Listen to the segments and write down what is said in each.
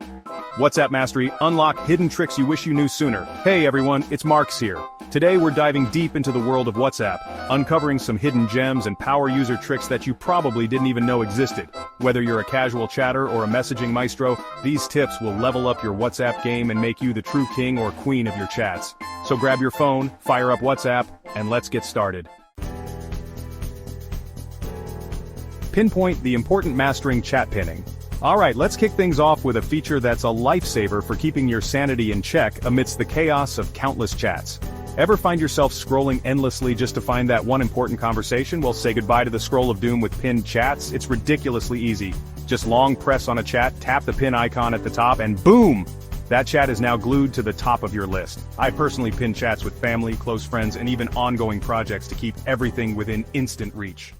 WhatsApp Mastery, unlock hidden tricks you wish you knew sooner. Hey everyone, it's Marks here. Today we're diving deep into the world of WhatsApp, uncovering some hidden gems and power user tricks that you probably didn't even know existed. Whether you're a casual chatter or a messaging maestro, these tips will level up your WhatsApp game and make you the true king or queen of your chats. So grab your phone, fire up WhatsApp, and let's get started. Pinpoint the important mastering chat pinning. Alright, let's kick things off with a feature that's a lifesaver for keeping your sanity in check amidst the chaos of countless chats. Ever find yourself scrolling endlessly just to find that one important conversation? Well, say goodbye to the scroll of doom with pinned chats. It's ridiculously easy. Just long press on a chat, tap the pin icon at the top, and boom! That chat is now glued to the top of your list. I personally pin chats with family, close friends, and even ongoing projects to keep everything within instant reach.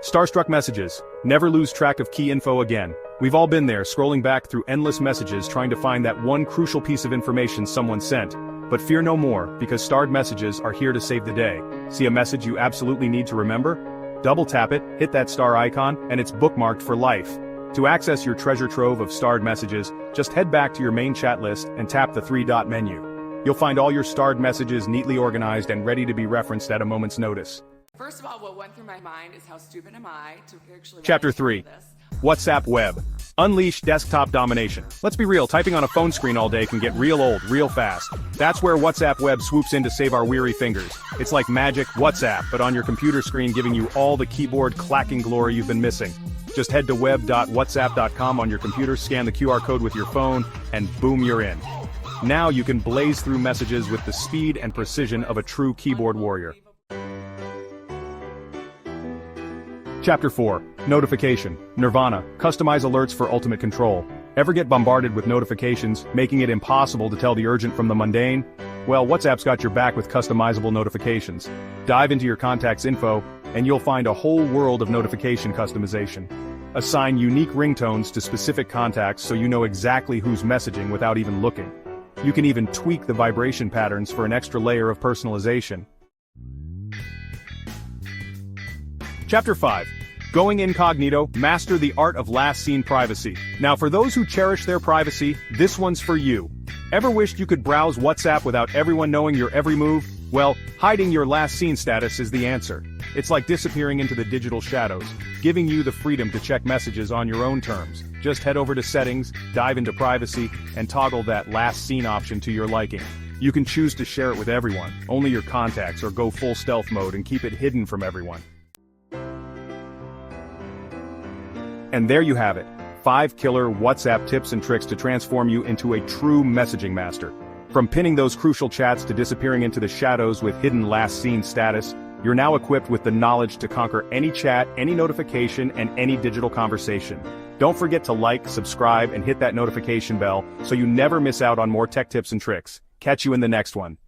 Starstruck messages. Never lose track of key info again. We've all been there, scrolling back through endless messages trying to find that one crucial piece of information someone sent. But fear no more, because starred messages are here to save the day. See a message you absolutely need to remember? Double tap it, hit that star icon, and it's bookmarked for life. To access your treasure trove of starred messages, just head back to your main chat list and tap the three-dot menu. You'll find all your starred messages neatly organized and ready to be referenced at a moment's notice. First of all, what went through my mind is how stupid am I to actually Chapter 3. WhatsApp Web. Unleash desktop domination. Let's be real, typing on a phone screen all day can get real old, real fast. That's where WhatsApp Web swoops in to save our weary fingers. It's like magic WhatsApp, but on your computer screen, giving you all the keyboard clacking glory you've been missing. Just head to web.whatsapp.com on your computer, scan the QR code with your phone, and boom, you're in. Now you can blaze through messages with the speed and precision of a true keyboard warrior. Chapter 4. Notification. Nirvana. Customize alerts for ultimate control. Ever get bombarded with notifications, making it impossible to tell the urgent from the mundane? Well, WhatsApp's got your back with customizable notifications. Dive into your contacts info, and you'll find a whole world of notification customization. Assign unique ringtones to specific contacts so you know exactly who's messaging without even looking. You can even tweak the vibration patterns for an extra layer of personalization. Chapter 5. Going incognito, master the art of last seen privacy. Now for those who cherish their privacy, this one's for you. Ever wished you could browse WhatsApp without everyone knowing your every move? Well, hiding your last seen status is the answer. It's like disappearing into the digital shadows, giving you the freedom to check messages on your own terms. Just head over to settings, dive into privacy, and toggle that last seen option to your liking. You can choose to share it with everyone, only your contacts, or go full stealth mode and keep it hidden from everyone. And there you have it, 5 killer WhatsApp tips and tricks to transform you into a true messaging master. From pinning those crucial chats to disappearing into the shadows with hidden last seen status, you're now equipped with the knowledge to conquer any chat, any notification, and any digital conversation. Don't forget to like, subscribe, and hit that notification bell so you never miss out on more tech tips and tricks. Catch you in the next one.